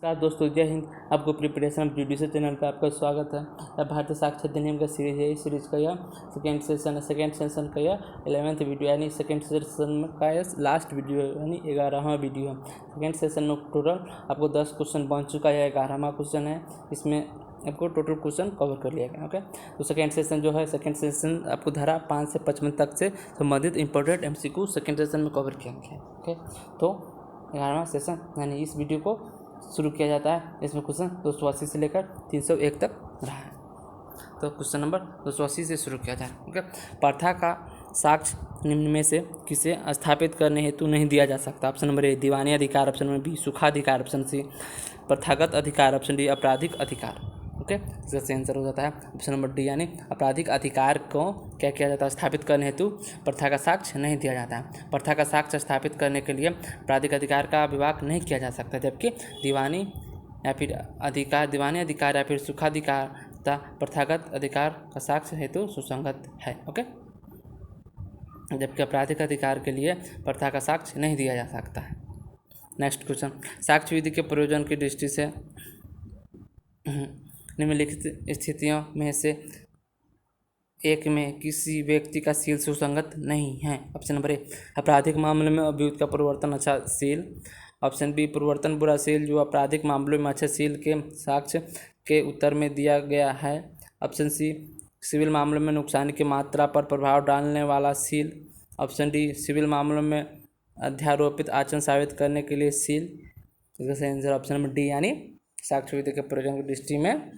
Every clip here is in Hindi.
नमस्कार दोस्तों, जय हिंद। आपको प्रिपरेशन ऑफ जुडिशल चैनल पर आपका स्वागत है। यह भारतीय साक्ष्य अधिनियम का सीरीज है। इस सीरीज का यह सेकेंड सेशन है। सेकेंड सेशन का यह 11th वीडियो यानी सेकेंड सेशन का यह लास्ट वीडियो है यानी 11वां वीडियो है। सेकेंड सेशन में टोटल आपको 10 क्वेश्चन बन चुका है। 11वां क्वेश्चन है। इसमें आपको टोटल क्वेश्चन कवर कर लिया गया। ओके, तो सेकेंड सेशन जो है, सेकेंड सेशन आपको धारा 5 से 55 तक से संबंधित इंपॉर्टेंट MCQ सेकेंड सेशन में कवर किया गया है। ओके, तो 11वां सेशन यानी इस वीडियो को शुरू किया जाता है। इसमें क्वेश्चन 280 से लेकर 301 तक रहा है। तो क्वेश्चन नंबर 280 से शुरू किया जाए। ओके, प्रथा का साक्ष्य निम्न में से किसे स्थापित करने हेतु नहीं दिया जा सकता? ऑप्शन नंबर ए दीवानी अधिकार, ऑप्शन नंबर बी सुखाधिकार, ऑप्शन सी प्रथागत अधिकार, ऑप्शन डी आपराधिक अधिकार। ओके, इसका सही आंसर हो जाता है ऑप्शन नंबर डी यानी आपराधिक अधिकार को क्या किया जाता है? स्थापित करने हेतु प्रथा का साक्ष्य नहीं दिया जाता है। प्रथा का साक्ष्य स्थापित करने के लिए आपराधिक अधिकार का विभाग नहीं किया जा सकता, जबकि दीवानी या फिर दीवानी अधिकार या फिर सुखाधिकार तथा प्रथागत अधिकार का साक्ष्य हेतु सुसंगत है। ओके, जबकि आपराधिक अधिकार के लिए प्रथा का साक्ष्य नहीं दिया जा सकता है। नेक्स्ट क्वेश्चन, साक्ष्य विधि के प्रयोजन की दृष्टि से निम्नलिखित स्थितियों में से एक में किसी व्यक्ति का सील सुसंगत नहीं है। ऑप्शन नंबर ए आपराधिक मामले में अभियुक्त का प्रवर्तन अच्छा सील, ऑप्शन बी प्रवर्तन बुरा सील जो आपराधिक मामलों में अच्छे सील के साक्ष्य के उत्तर में दिया गया है, ऑप्शन सी सिविल मामलों में नुकसान की मात्रा पर प्रभाव डालने वाला सील, ऑप्शन डी सिविल मामलों में अध्यारोपित आचरण साबित करने के लिए सील। इसका सही आंसर ऑप्शन नंबर डी यानी साक्ष्य विधि के प्रयोजन की दृष्टि में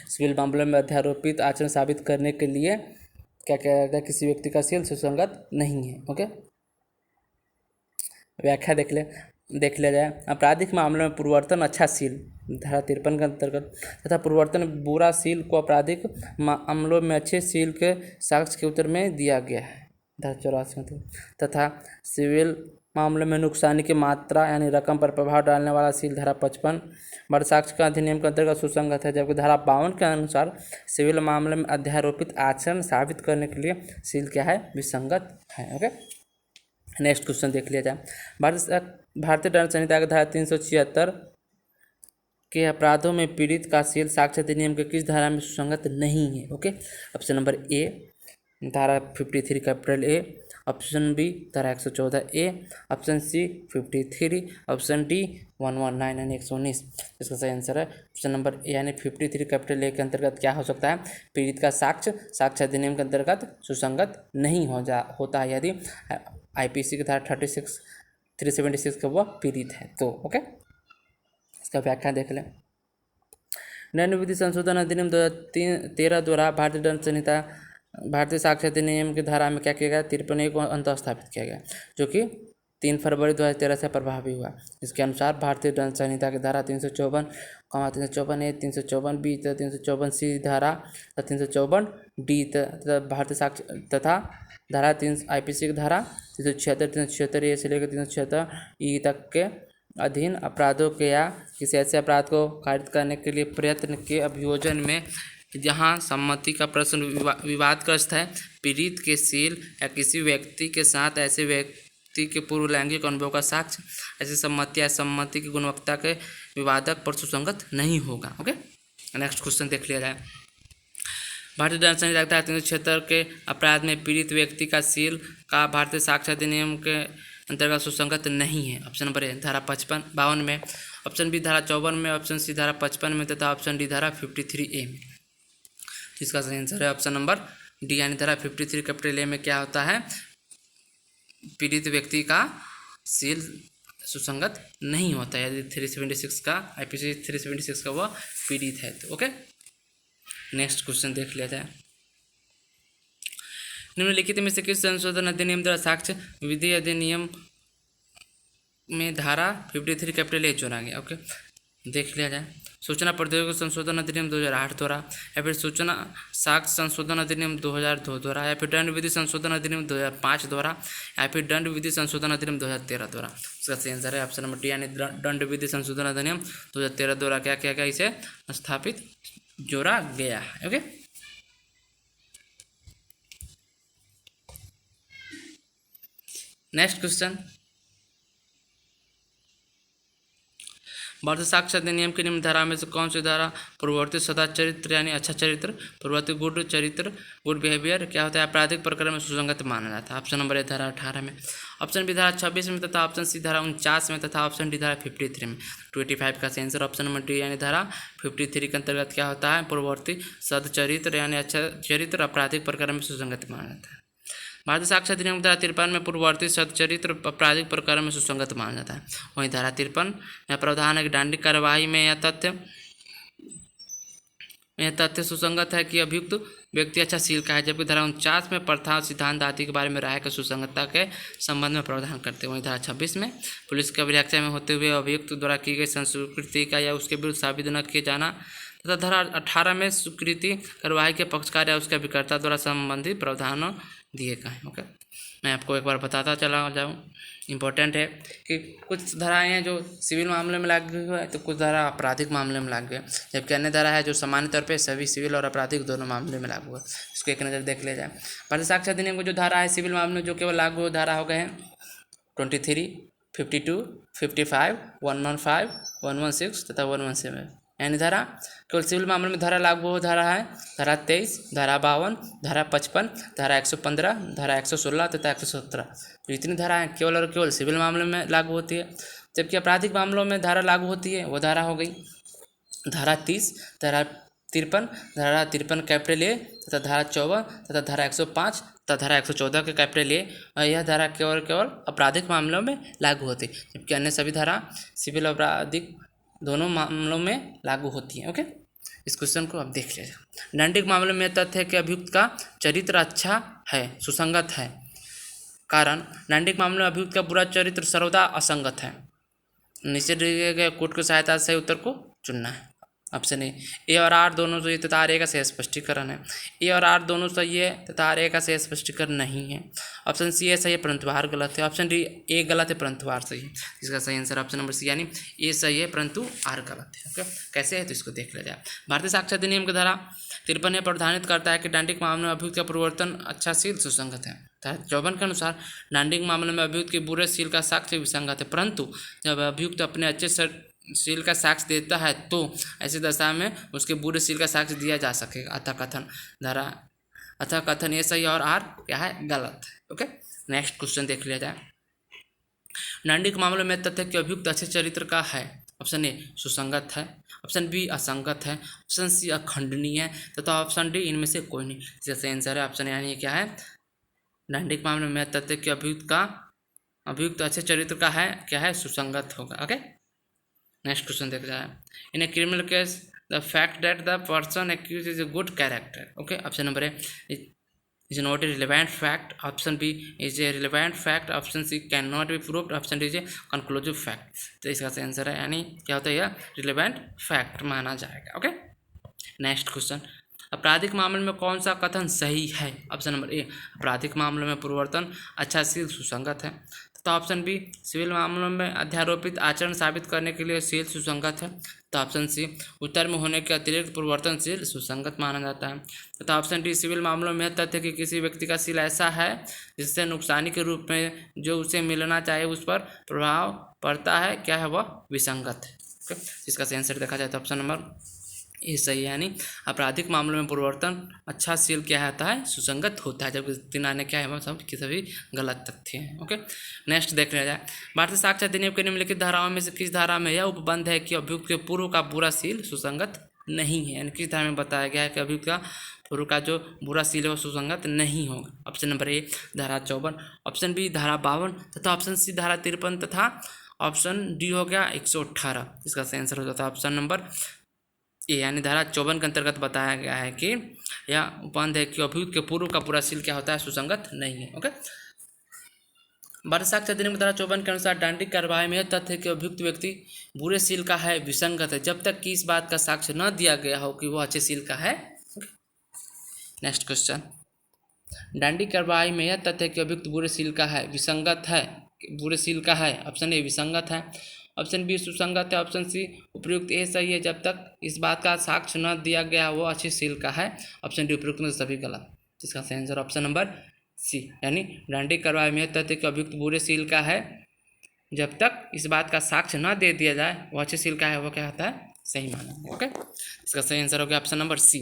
सिविल मामलों में अध्यारोपित आचरण साबित करने के लिए क्या किया जाता है? किसी व्यक्ति का सील सुसंगत नहीं है। ओके, व्याख्या देख लिया जाए। आपराधिक मामलों में पूर्ववर्तन अच्छा सील धारा 53 के अंतर्गत तथा पूर्ववर्तन बुरा सील को आपराधिक मामलों में अच्छे सील के साक्ष्य के उत्तर में दिया गया है धारा 84 तथा सिविल मामले में नुकसानी की मात्रा यानी रकम पर प्रभाव डालने वाला सील धारा 55 बड़ साक्ष्य का अधिनियम के अंतर्गत सुसंगत है, जबकि धारा 52 के अनुसार सिविल मामले में अध्यारोपित आचरण साबित करने के लिए सील क्या है? विसंगत है। ओके, नेक्स्ट क्वेश्चन देख लिया जाए। भारतीय दंड संहिता की धारा 376 के अपराधों में पीड़ित का सील साक्ष्य अधिनियम के किस धारा में सुसंगत नहीं है? ओके, ऑप्शन नंबर ए धारा 53 कैपिटल ए, ऑप्शन बी धारा 114 ए, ऑप्शन सी 53, ऑप्शन डी 119 यानी 119। इसका सही आंसर है ऑप्शन नंबर ए यानी 53 कैपिटल ए के अंतर्गत क्या हो सकता है? पीड़ित का साक्ष्य अधिनियम के अंतर्गत सुसंगत नहीं होता है यदि IPC की धारा 376 का वह पीड़ित है तो। ओके, इसका व्याख्या देख लें। दंड विधि संशोधन अधिनियम 2013 द्वारा भारतीय दंड संहिता भारतीय साक्ष्य अधिनियम की धारा में क्या किया गया? 53 को अंतः स्थापित किया गया, जो कि 3 फरवरी 2013 से प्रभावी हुआ। इसके अनुसार भारतीय दंड संहिता की धारा 354, 354A, 354B, 354C धारा 354D तथा भारतीय साक्ष्य तथा धारा 3 IPC की धारा 376, 376A से लेकर 376E तक के अधीन अपराधों के या किसी ऐसे अपराध को कारित करने के लिए प्रयत्न के अभियोजन में जहां सम्मति का प्रश्न विवादग्रस्त है, पीड़ित के सील या किसी व्यक्ति के साथ ऐसे व्यक्ति के पूर्व लैंगिक अनुभव का साक्ष्य ऐसी सम्मति या सम्मति की गुणवत्ता के विवादक पर सुसंगत नहीं होगा। ओके, नेक्स्ट क्वेश्चन देख लिया जाए। भारतीय दंड संहिता धारा 376 के अपराध में पीड़ित व्यक्ति का सील का भारतीय साक्ष्य अधिनियम के अंतर्गत सुसंगत नहीं है। ऑप्शन नंबर ए धारा 52 में, ऑप्शन बी धारा 54 में, ऑप्शन सी धारा 55 में तथा ऑप्शन डी धारा 53A में। इसका सही आंसर है ऑप्शन नंबर डी यानी धारा 53 कैपिटल ए में क्या होता है? पीड़ित व्यक्ति का सील सुसंगत नहीं होता है यदि 376 का IPC 376 का वह पीड़ित है तो। ओके, नेक्स्ट क्वेश्चन देख लिया जाए। निम्नलिखित में से किस संशोधन अधिनियम द्वारा साक्ष्य विधि अधिनियम में धारा 53 कैपिटल ए जोड़ा गया? ओके, देख लिया जाए। सूचना प्रौद्योगिकी संशोधन अधिनियम 2008 द्वारा, या फिर सूचना साक्ष्य संशोधन अधिनियम 2002 द्वारा, या फिर दंड विधि संशोधन अधिनियम 2005 द्वारा, या फिर दंड विधि संशोधन अधिनियम 2013 द्वारा। इसका सही आंसर है ऑप्शन नंबर डी यानी दंड विधि संशोधन अधिनियम 2013 द्वारा क्या किया गया? इसे स्थापित जोड़ा गया है। ओके, नेक्स्ट क्वेश्चन, भारतीय साक्ष्य अधिनियम की निम्न धारा में से कौन सी धारा पूर्ववर्ती सदाचरित्र यानी अच्छा चरित्र, पूर्ववर्ती गुड चरित्र गुड बिहेवियर क्या होता है आपराधिक प्रकरण में सुसंगत माना जाता है? ऑप्शन नंबर ए धारा 18 में, ऑप्शन बी धारा 26 में तथा ऑप्शन सी धारा 49 में तथा ऑप्शन डी धारा 53 में। 25 का आंसर ऑप्शन नंबर डी यानी धारा 53 के अंतर्गत क्या होता है पूर्ववर्ती सदचरित्र यानी अच्छा चरित्र आपराधिक प्रकरण में सुसंगत माना जाता है। भारतीय साक्ष्य अधिनियम धारा 53 में पूर्ववर्ती सदचरित्र आपराधिक प्रकरण में सुसंगत माना जाता है। वहीं धारा 53 में प्रावधान है कि दंडिक कार्यवाही में यह तथ्य सुसंगत है कि अभियुक्त व्यक्ति अच्छा शील का है, जबकि धारा 49 में प्रथा सिद्धांत आदि के बारे में राय की सुसंगतता के संबंध में प्रावधान करते हैं। वहीं धारा 26 में पुलिस की अभिरक्षा में होते हुए अभियुक्त द्वारा की गई संस्कृति का या उसके विरुद्ध साबित न किए जाना तथा धारा 18 में स्वीकृति कार्यवाही के पक्षकार या उसके अभिकर्ता द्वारा संबंधित प्रावधान दिए गए हैं। ओके, मैं आपको एक बार बताता चला जाऊँ, इम्पोर्टेंट है कि कुछ धाराएं हैं जो सिविल मामले में लागू है तो कुछ धारा आपराधिक मामले में लागू है, जबकि अन्य धारा है जो सामान्य तौर पे सभी सिविल और आपराधिक दोनों मामले में लागू है। इसको एक नज़र देख लिया जाए। भारतीय साक्ष्य अधिनियम को जो धारा है सिविल मामले में जो केवल लागू धारा हो गए हैं 23, 52, 55, 115, 116 तथा 117 यानी धारा केवल सिविल मामले में धारा लागू हो धारा है धारा 23, धारा 52, धारा 55, धारा 115, धारा 116 तथा 117। तो इतनी धारा है केवल और केवल सिविल मामले में लागू होती है, जबकि आपराधिक मामलों में धारा लागू होती है वो धारा हो गई धारा 30, धारा 53, धारा 53 कैपिटल ए तथा धारा 54 तथा धारा 105 तथा धारा 114 के कैपिटल ए। यह धारा केवल आपराधिक मामलों में लागू होती है, जबकि अन्य सभी धारा सिविल और आपराधिक दोनों मामलों में लागू होती है। ओके, इस क्वेश्चन को आप देख लीजिए। दंडिक मामले में तथ्य है कि अभियुक्त का चरित्र अच्छा है, सुसंगत है। कारण दंडिक मामले में अभियुक्त का बुरा चरित्र सर्वदा असंगत है। नीचे दिए गए कोर्ट की सहायता से उत्तर को चुनना है। ऑप्शन ए और आर दोनों सही तथा आर ए का सही स्पष्टीकरण है। ए और आर दोनों सही है तथा आर ए का सही स्पष्टीकरण नहीं है। ऑप्शन सी ए सही है परंतु आर गलत है। ऑप्शन डी ए गलत है परंतु आर सही है। इसका सही आंसर ऑप्शन नंबर सी यानी ए सही है परंतु आर गलत है। ओके, कैसे है तो इसको देख लिया जाए। भारतीय साक्ष्य अधिनियम की धारा 53 प्रावधानित करता है कि दंडिक मामले में अभियुक्त का प्रवर्तन अच्छा शील सुसंगत है। धारा 54 के अनुसार दंडिक मामले में अभियुक्त के बुरे शील का साक्ष्य विसंगत है, परंतु जब अभियुक्त अपने अच्छे शील का साक्ष्य देता है तो ऐसी दशा में उसके बुरे शील का साक्ष्य दिया जा सकेगा। अतः कथन ये सही और आर क्या है गलत है। ओके, नेक्स्ट क्वेश्चन देख लिया जाए। दंडिक मामले में तथ्य कि अभियुक्त अच्छे चरित्र का है। ऑप्शन ए सुसंगत है, ऑप्शन बी असंगत है, ऑप्शन सी अखंडनीय है तथा ऑप्शन डी इनमें से कोई नहीं। जैसे आंसर है ऑप्शन यानी क्या है दंडिक मामले में तथ्य कि अभियुक्त अच्छे चरित्र का है क्या है सुसंगत होगा। ओके, नेक्स्ट क्वेश्चन देख जाए। In a criminal case the fact that the person accused is a good character. Okay, option number A is not a relevant fact, option B is a relevant fact, option C cannot be proved, option D is a conclusive fact। तो इसका आंसर है यानी क्या होता है यह रिलेवेंट फैक्ट माना जाएगा। Okay, next question. आपराधिक मामले में कौन सा कथन सही है? ऑप्शन नंबर ए आपराधिक मामले में पूर्ववर्तन अच्छा शील सुसंगत है तथा ऑप्शन बी सिविल मामलों में अध्यारोपित आचरण साबित करने के लिए शील सुसंगत है तथा ऑप्शन सी उत्तर में होने के अतिरिक्त पूर्ववर्तनशील सुसंगत माना जाता है तथा ऑप्शन डी सिविल मामलों में तथ्य कि किसी व्यक्ति का शील ऐसा है जिससे नुकसानी के रूप में जो उसे मिलना चाहिए उस पर प्रभाव पड़ता है क्या है वह विसंगत है। इसका आंसर देखा जाए तो ऑप्शन नंबर ये सही है यानी आपराधिक मामलों में पूर्ववर्तन अच्छा शील क्या होता है सुसंगत होता है, जबकि तीन अन्य क्या है सब किसी भी गलत तथ्य हैं। ओके, नेक्स्ट देख लिया जाए। भारतीय साक्ष्य अधिनियम के निम्नलिखित धाराओं में से किस धारा में यह उपबंध है कि अभियुक्त के पूर्व का बुरा शील सुसंगत नहीं है? यानी किस धारा में बताया गया है कि अभियुक्त का पूर्व का जो बुरा शील है वो सुसंगत नहीं होगा? ऑप्शन नंबर ए धारा 54, ऑप्शन बी धारा 52 तथा ऑप्शन सी धारा 53 तथा ऑप्शन डी हो गया 118। इसका आंसर हो जाता है ऑप्शन नंबर ए यानी धारा 54 के अंतर्गत बताया गया है कि यह उपबंध है कि अभियुक्त के पूर्व का पूरा शील क्या होता है सुसंगत नहीं है। ओके, भारतीय साक्ष्य अधिनियम धारा 54 के अनुसार दंडिक कार्यवाही में यह तथ्य है कि अभियुक्त व्यक्ति बुरे शील का है विसंगत है जब तक कि इस बात का साक्ष्य न दिया गया हो कि वह अच्छे शील का है। Next question. दंडिक कार्यवाही में यह तथ्य है कि अभियुक्त बुरे शील का है विसंगत है बुरे शील का है। ऑप्शन ए विसंगत है, ऑप्शन बी सुसंगत है, ऑप्शन सी उपयुक्त ए सही है जब तक इस बात का साक्ष्य न दिया गया वो अच्छे शील का है। ऑप्शन डी उपयुक्त में सभी गलत। इसका आंसर ऑप्शन नंबर सी यानी दंडिक कार्यवाही में तथ्य कि अभियुक्त बुरे शील का है जब तक इस बात का साक्ष्य न दे दिया जाए वो अच्छे का है, वो क्या होता है, सही माना। ओके, इसका सही आंसर हो गया option number C.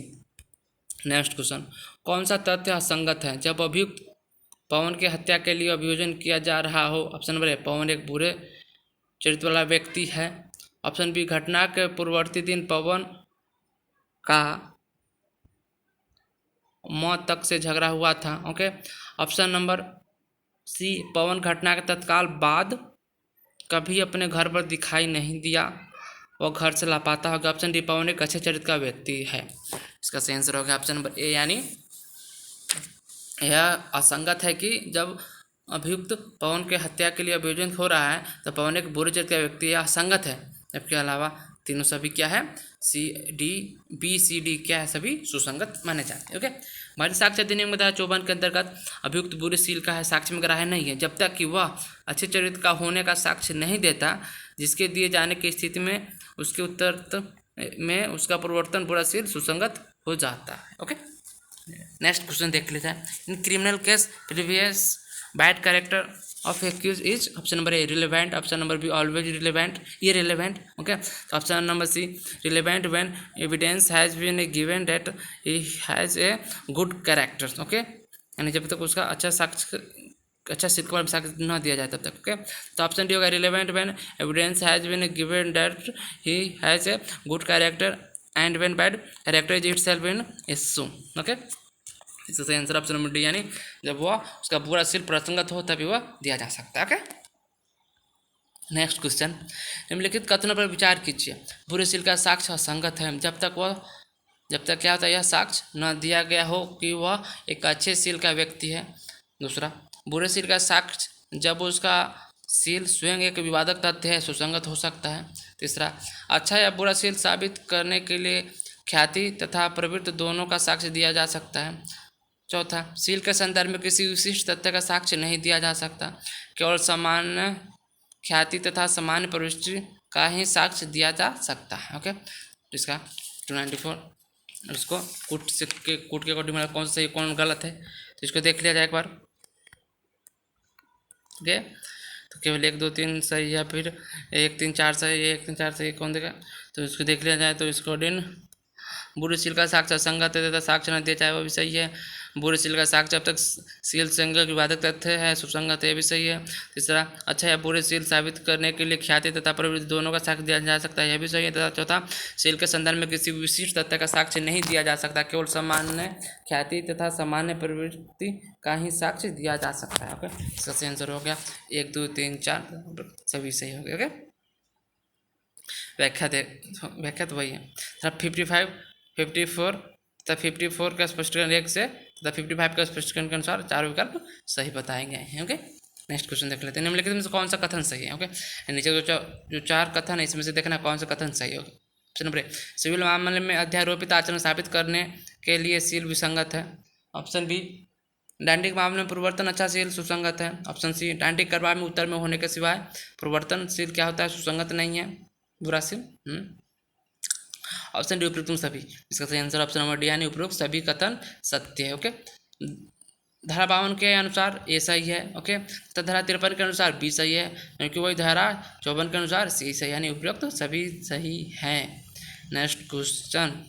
Next question, कौन सा तथ्य असंगत है जब अभियुक्त पवन की हत्या के लिए अभियोजन किया जा रहा हो? ऑप्शन नंबर ए, पवन एक बुरे चरित्र वाला व्यक्ति है। ऑप्शन बी, घटना के पूर्ववर्ती दिन पवन का मौत तक से झगड़ा हुआ था। ओके, ऑप्शन नंबर सी, पवन घटना के तत्काल बाद कभी अपने घर पर दिखाई नहीं दिया, वो घर से लापता हो गया। ऑप्शन डी, पवन एक अच्छे चरित्र का व्यक्ति है। इसका सही आंसर हो गया ऑप्शन नंबर ए, यानी यह असंगत है कि जब अभियुक्त पवन के हत्या के लिए अभियोजन हो रहा है तो पवन एक बुरे चरित्र का व्यक्ति, यह असंगत है। इसके अलावा तीनों सभी क्या है, C D B C D क्या है, सभी सुसंगत माने जाते हैं। ओके, भारतीय साक्ष्य अधिनियम धारा 54 के अंतर्गत अभियुक्त बुरे सील का है साक्ष्य में ग्राह्य नहीं है जब तक कि वह अच्छे चरित्र का होने का साक्ष्य नहीं देता, जिसके दिए जाने की स्थिति में उसके उत्तर में उसका परिवर्तन बुरा सील सुसंगत हो जाता है। ओके, नेक्स्ट क्वेश्चन देख लेते हैं। In criminal case previous bad character of accused is, option number A relevant, option number B always relevant, irrelevant. Okay, option number C relevant when evidence has been given that he has a good character. Okay, यानी जब तक उसका अच्छा सिद्ध साक्ष्य न दिया जाए तब तक। ओके, तो ऑप्शन डी होगा relevant when evidence has been given that he has a good character and when bad character is itself in issue. Okay, इसका सही आंसर ऑप्शन नंबर डी, यानी जब वह उसका बुरा सील प्रसंगत हो तभी वह दिया जा सकता है। ओके, नेक्स्ट क्वेश्चन, निम्नलिखित कथनों पर विचार कीजिए। बुरे सील का साक्ष्य असंगत है जब तक क्या होता है, यह साक्ष्य न दिया गया हो कि वह एक अच्छे सील का व्यक्ति है। दूसरा, बुरे सील का साक्ष्य जब उसका सील स्वयं एक विवादक तथ्य है, सुसंगत हो सकता है। तीसरा, अच्छा या बुरा सील साबित करने के लिए ख्याति तथा प्रवृत्ति दोनों का साक्ष्य दिया जा सकता है। चौथा, सील के संदर्भ में किसी विशिष्ट तथ्य का साक्ष्य नहीं दिया जा सकता, केवल सामान्य ख्याति तथा सामान्य प्रवृत्ति का ही साक्ष्य दिया जा सकता है। ओके, इसका 294 उसको कूट के अकॉर्डिंग कौन सही कौन गलत है तो इसको देख लिया जाए एक बार। ओके, तो केवल 1 2 3 सही है, फिर 1 3 4 सही है, 1 3 4 सही कौन देगा, तो इसको देख लिया जाए। तो इसको दिन बुरे सील का साक्ष्य असंगत है तथा साक्ष्य न दिया चाहे वो भी सही है। बुरे सील का साक्ष्य जब तक सील संग विवादक तथ्य है, सुसंगत है, भी सही है। तीसरा, अच्छा या बुरे सील साबित करने के लिए ख्याति तथा प्रवृत्ति दोनों का साक्ष्य दिया जा सकता है, यह भी सही है। तथा चौथा, सील के संदर्भ में किसी विशिष्ट तथ्य का साक्ष्य नहीं दिया जा सकता, केवल सामान्य ख्याति तथा सामान्य प्रवृत्ति का ही साक्ष्य दिया जा सकता है। ओके, इसका सही आंसर हो गया 1 2 3 4 सभी सही हो गए। ओके, व्याख्या तो वही है। 54 तथा 54 का स्पष्टीकरण 1 से तथा 55 का स्पष्टीकरण के अनुसार चार विकल्प सही बताए गए हैं। ओके, नेक्स्ट क्वेश्चन देख लेते हैं। निम्नलिखित में से कौन सा कथन सही है? ओके, नीचे जो चार कथन है इसमें से देखना कौन सा कथन सही होगा। ऑप्शन नंबर ए, सिविल मामले में अध्यारोपित आचरण साबित करने के लिए सील विसंगत है। ऑप्शन बी, डांडिक मामले में परिवर्तन अच्छा सील सुसंगत है। ऑप्शन सी, डांडिक करवा में उत्तर में होने के सिवाय परिवर्तनशील क्या होता है, सुसंगत नहीं है, बुरा सील। ऑप्शन डी, उपरोक्त सभी। इसका सही आंसर ऑप्शन नंबर डी, यानी उपरोक्त सभी कथन सत्य है। ओके, धारा 52 के अनुसार ए सही है। ओके, तो धारा 53 के अनुसार बी सही है, क्योंकि वही धारा 54 के अनुसार सी सही, यानी उपरोक्त सभी सही हैं। Next question,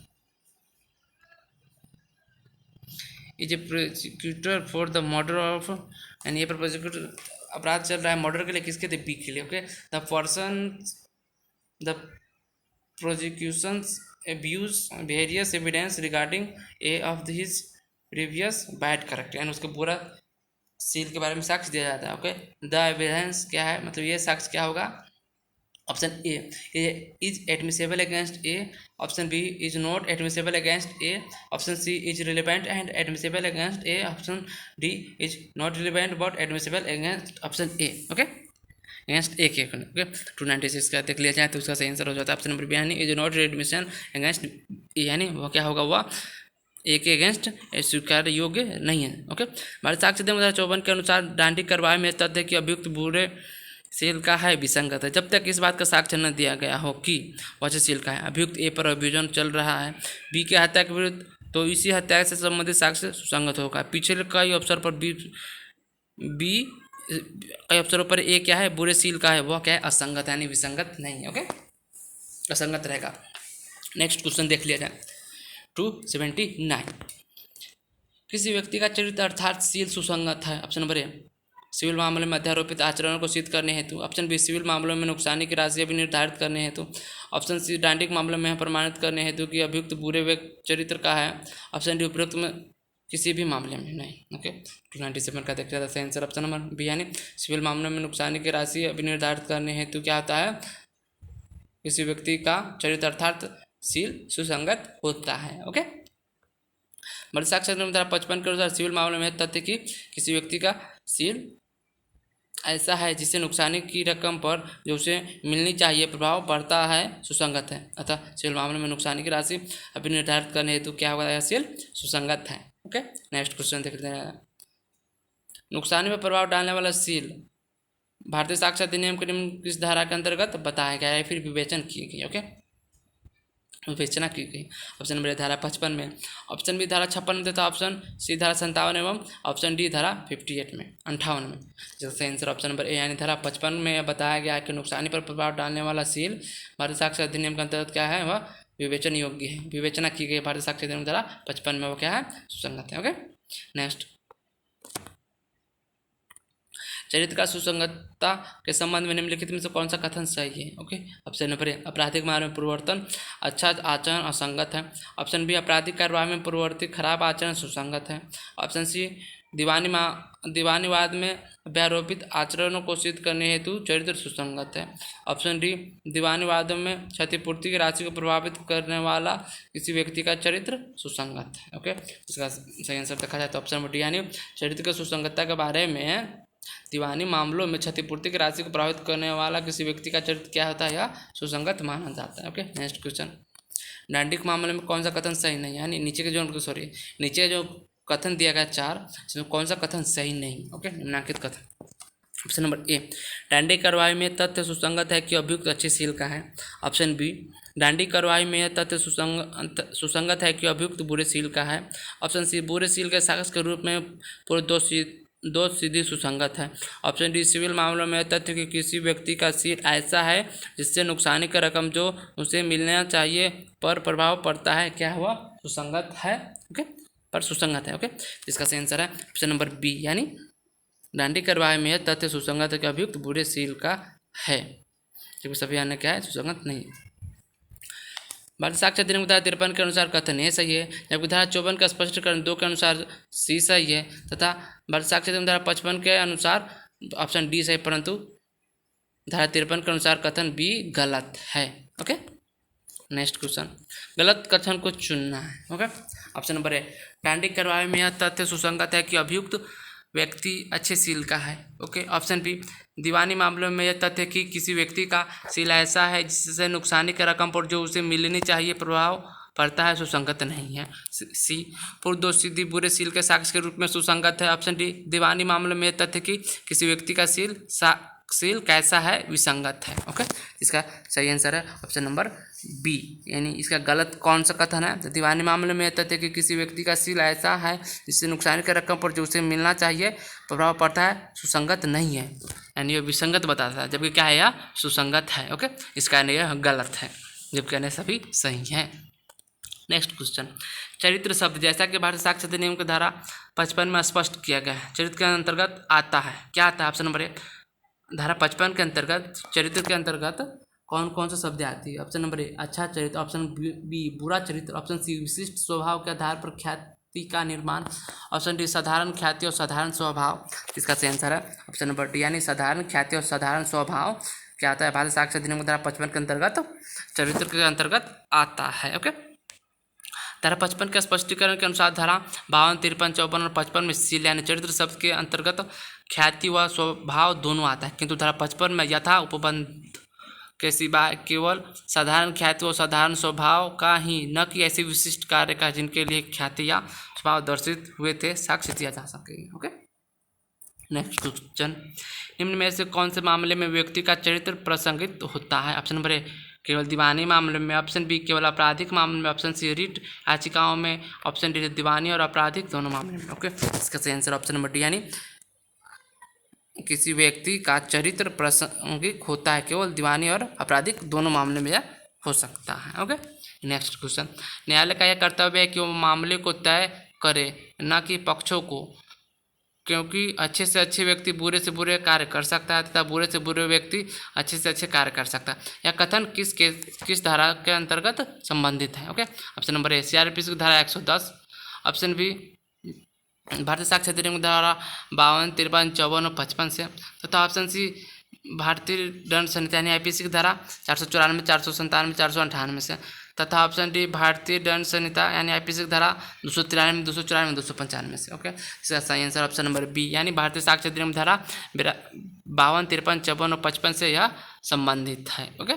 is a prosecutor for the murder of, यानी ये प्रोसिक्यूटर अपराध चल रहा है मर्डर के लिए, किसके लिए, बी के लिए। Okay, the person the prosecutions abuse various evidence regarding a of his previous bad character, यानी उसके बुरा सील के बारे में साक्ष्य दिया जाता है। ओके, द एविडेंस क्या है, मतलब ये साक्ष्य क्या होगा। Option A is admissible against A, option B is not admissible against A, option C is relevant and admissible against A, option D is not relevant but admissible against option A. Okay, against A के। ओके, 296 का देख लिया जाए तो उसका सही आंसर हो जाता है ऑप्शन नंबर बी, यानी इज नॉट एडमिशन अगेंस्ट ए, यानी वो क्या होगा, वह ए के अगेंस्ट स्वीकार योग्य नहीं है। ओके, भारतीय साक्ष्य अधिनियम 2054 के अनुसार डांडिक करवाए में तथ्य कि अभियुक्त बुरे सील का है विसंगत है जब तक इस बात का साक्ष्य न दिया गया हो कि वह अच्छे सील का है। अभियुक्त ए पर अभियोजन चल रहा है बी की हत्या के विरुद्ध, तो इसी हत्या से संबंधित साक्ष्य सुसंगत होगा। पिछले कई अवसर पर बी कई अवसरों पर ए क्या है, बुरे सील का है, वह क्या है, असंगत यानी विसंगत नहीं है। ओके, असंगत रहेगा। नेक्स्ट क्वेश्चन देख लिया जाए 279। किसी व्यक्ति का चरित्र अर्थात सील सुसंगत है। ऑप्शन नंबर ए सिविल मामले में अध्यारोपित आचरणों को सिद्ध करने हेतु। ऑप्शन बी सिविल मामलों में नुकसानी की राशि भी निर्धारित करने हेतु। ऑप्शन सी डांडिक मामले में प्रमाणित करने हेतु कि अभियुक्त बुरे व्यक्ति चरित्र का है। ऑप्शन डी उपयुक्त में किसी भी मामले में नहीं। ओके, 297 का देखा जाता है आंसर ऑप्शन नंबर बी, यानी सिविल मामलों में नुकसानी की राशि अभी निर्धारित करने हेतु क्या होता है, किसी व्यक्ति का चरित्र अर्थात सील सुसंगत होता है। ओके, मर्द साक्ष्य धारा 55 के अनुसार सिविल मामले में तथ्य कि किसी व्यक्ति का सील ऐसा है जिससे नुकसानी की रकम पर जो उसे मिलनी चाहिए प्रभाव पड़ता है सुसंगत है। अतः सिविल मामले में नुकसानी की राशि अभी निर्धारित करने हेतु क्या होगा, सील सुसंगत है। ओके, नेक्स्ट क्वेश्चन देखते हैं। नुकसानी में प्रभाव डालने वाला सील भारतीय साक्ष्य अधिनियम के निम्न किस धारा के अंतर्गत बताया गया है, फिर विवेचन की गई। ओके, विवेचना की गई। ऑप्शन नंबर ए धारा 55 में, ऑप्शन बी धारा 56 में तथा ऑप्शन सी धारा 57 एवं ऑप्शन डी धारा 58 में 58 में। जैसे आंसर ऑप्शन नंबर ए यानी धारा 55 में बताया गया है कि नुकसानी पर प्रभाव डालने वाला सील भारतीय साक्ष्य अधिनियम के अंतर्गत क्या है, वह विवेचन योग्य है। विवेचना की गई भारतीय साक्ष्य अधिनियम धारा 55 में, वो क्या है, सुसंगत है। ओके, नेक्स्ट चरित्र का सुसंगतता के संबंध में निम्नलिखित में से कौन सा कथन सही है। ओके, ऑप्शन नंबर ए आपराधिक मामले में पूर्ववर्तन अच्छा आचरण असंगत है। ऑप्शन बी आपराधिक कार्यवाही में पूर्ववर्ती खराब आचरण सुसंगत है। ऑप्शन सी दीवानीवाद में अभ्यारोपित आचरणों को सिद्ध करने हेतु चरित्र सुसंगत है। ऑप्शन डी दीवानीवाद में क्षतिपूर्ति की राशि को प्रभावित करने वाला किसी व्यक्ति का चरित्र सुसंगत है। ओके, इसका सही आंसर देखा जाए तो ऑप्शन नंबर डी, यानी चरित्र की सुसंगतता के बारे में दीवानी मामलों में क्षतिपूर्ति की राशि को प्रभावित करने वाला किसी व्यक्ति का चरित्र क्या होता है, या सुसंगत माना जाता है। ओके, नेक्स्ट क्वेश्चन डांडिक मामले में कौन सा कथन सही नहीं, यानी नीचे के जो कथन दिया गया 4, इसमें कौन सा कथन सही नहीं। ओके, निम्नलिखित कथन। ऑप्शन नंबर ए डांडिक कार्रवाई में तथ्य सुसंगत है कि अभियुक्त अच्छे सील का है। ऑप्शन बी डांडिक कार्रवाई में तथ्य सुसंगत है कि अभियुक्त बुरे सील का है। ऑप्शन सी बुरे सील के साक्ष्य के रूप में पूर्व दोष सिद्धि सुसंगत है। ऑप्शन डी सिविल मामलों में तथ्य कि किसी व्यक्ति का सील ऐसा है जिससे नुकसानी का रकम जो उसे मिलना चाहिए पर प्रभाव पड़ता है, क्या हुआ, सुसंगत है। ओके, पर सुसंगत है। ओके, इसका सही आंसर है ऑप्शन नंबर बी, यानी डांडिक कार्रवाई में तथ्य सुसंगत है कि अभियुक्त बुरे सील का है, जबकि सभी अन्य क्या है, सुसंगत नहीं है। भारतीय साक्ष्य अधिनियम धारा 53 के अनुसार कथन ए सही है, जबकि धारा 54 का स्पष्टीकरण 2 के अनुसार सी सही है, तथा भारतीय साक्ष्य अधिनियम धारा 55 के अनुसार ऑप्शन डी सही, परंतु धारा 53 के अनुसार कथन बी गलत है। ओके, नेक्स्ट क्वेश्चन गलत कथन को चुनना है। ओके, ऑप्शन नंबर ए डांडिक कार्रवाई में यह तथ्य सुसंगत है कि अभियुक्त व्यक्ति अच्छे सील का है। ओके, ऑप्शन बी दीवानी मामलों में यह तथ्य कि किसी व्यक्ति का सील ऐसा है जिससे नुकसानी की रकम पर जो उसे मिलनी चाहिए प्रभाव पड़ता है, सुसंगत नहीं है। सी पूर्व दोष सिद्धि बुरे सील के साक्ष्य के रूप में सुसंगत है। ऑप्शन डी दीवानी मामलों में यह तथ्य कि किसी व्यक्ति का सील कैसा है, विसंगत है। ओके, इसका सही आंसर है ऑप्शन नंबर बी, यानी इसका गलत कौन सा कथन है, तो दीवानी मामले में यह तथ्य कि किसी व्यक्ति का सील ऐसा है जिससे नुकसान की रकम पर जो उसे मिलना चाहिए प्रभाव पड़ता है, सुसंगत नहीं है, यानी ये विसंगत बताता है, जबकि क्या है, यह सुसंगत है। ओके, इसका यह गलत है, जबकि अन्य सभी सही हैं। नेक्स्ट क्वेश्चन चरित्र शब्द जैसा कि भारतीय साक्ष्य अधिनियम की धारा 55 में स्पष्ट किया गया है, चरित्र के अंतर्गत आता है, क्या आता है, ऑप्शन नंबर ए धारा 55 के अंतर्गत चरित्र के अंतर्गत कौन कौन सा शब्द आती है। ऑप्शन नंबर ए अच्छा चरित्र, ऑप्शन बी बुरा चरित्र, ऑप्शन सी विशिष्ट स्वभाव के आधार पर ख्याति का निर्माण, ऑप्शन डी साधारण ख्याति और साधारण स्वभाव। इसका सही आंसर है ऑप्शन नंबर डी, यानी साधारण ख्याति और साधारण स्वभाव क्या आता है, भारतीय साक्ष्य अधिनियम की धारा 55 के अंतर्गत चरित्र के अंतर्गत आता है। ओके, धारा 55 के स्पष्टीकरण के अनुसार धारा 52, 53, 54 और 55 में सील यानी चरित्र शब्द के अंतर्गत ख्याति व स्वभाव दोनों आता है, किंतु धारा 55 में यथा उपबंध के सिवाय केवल साधारण ख्याति व साधारण स्वभाव का ही, न कि ऐसे विशिष्ट कार्य का जिनके लिए ख्याति या स्वभाव दर्शित हुए थे, साक्ष्य दिया जा सके। ओके, नेक्स्ट क्वेश्चन निम्न में से कौन से मामले में व्यक्ति का चरित्र प्रसंगित होता है। ऑप्शन नंबर ए केवल दीवानी मामले में, ऑप्शन बी केवल आपराधिक मामले में, ऑप्शन सी रिट याचिकाओं में, ऑप्शन डी दीवानी और आपराधिक दोनों मामले में। ओके, इसका सही आंसर ऑप्शन नंबर डी, यानी किसी व्यक्ति का चरित्र प्रासंगिक होता है, केवल दीवानी और आपराधिक दोनों मामले में यह हो सकता है। Okay, next question. न्यायालय का यह कर्तव्य है कि वो मामले को तय करे, न कि पक्षों को, क्योंकि अच्छे से अच्छे व्यक्ति बुरे से बुरे कार्य कर सकता है तथा बुरे से बुरे व्यक्ति अच्छे से अच्छे कार्य कर सकता है। यह कथन किस धारा के अंतर्गत संबंधित है? ओके, ऑप्शन नंबर ए CRPC की धारा 110, ऑप्शन बी भारतीय साक्ष्य अधिनियम की धारा 52, 53, 54 और 55 से, तथा ऑप्शन सी भारतीय दंड संहिता यानी IPC की धारा 494, 497, 498 से, तथा ऑप्शन डी भारतीय दंड संहिता यानी IPC की धारा 293, 294, 295 से। ओके, इसका सही आंसर ऑप्शन नंबर बी यानी भारतीय साक्ष्य अधिनियम धारा 52, 53, 54 और 55 से यह संबंधित है। ओके,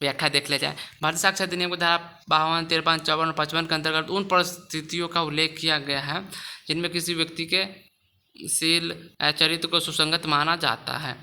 व्याख्या देख लिया जाए। भारतीय साक्ष्य अधिनियम की धारा 52, 53, 54 और 55 के अंतर्गत उन परिस्थितियों का उल्लेख किया गया है जिनमें किसी व्यक्ति के शील या चरित्र को सुसंगत माना जाता है।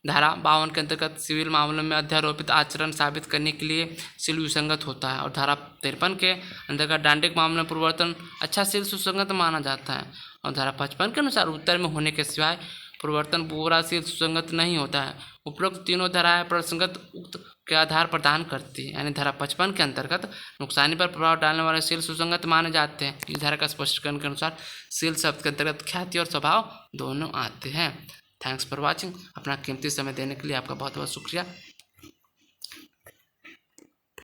धारा 52 के अंतर्गत सिविल मामलों में अध्यारोपित आचरण साबित करने के लिए शील विसंगत होता है, और धारा 53 के अंतर्गत दांडिक मामलों में पूर्ववर्तन अच्छा शील सुसंगत माना जाता है, और धारा 55 के अनुसार उत्तर में होने के सिवाय पूर्ववर्तन बुरा शील सुसंगत नहीं होता है। उपरोक्त तीनों धाराएं प्रसंगत उक्त के आधार प्रदान करती है, यानी धारा 55 के अंतर्गत नुकसानी पर प्रभाव डालने वाले शील सुसंगत माने जाते हैं। इस धारा का स्पष्टीकरण के अनुसार शील शब्द के अंतर्गत ख्याति और स्वभाव दोनों आते हैं। Thanks for watching. अपना कीमती समय देने के लिए आपका बहुत बहुत शुक्रिया।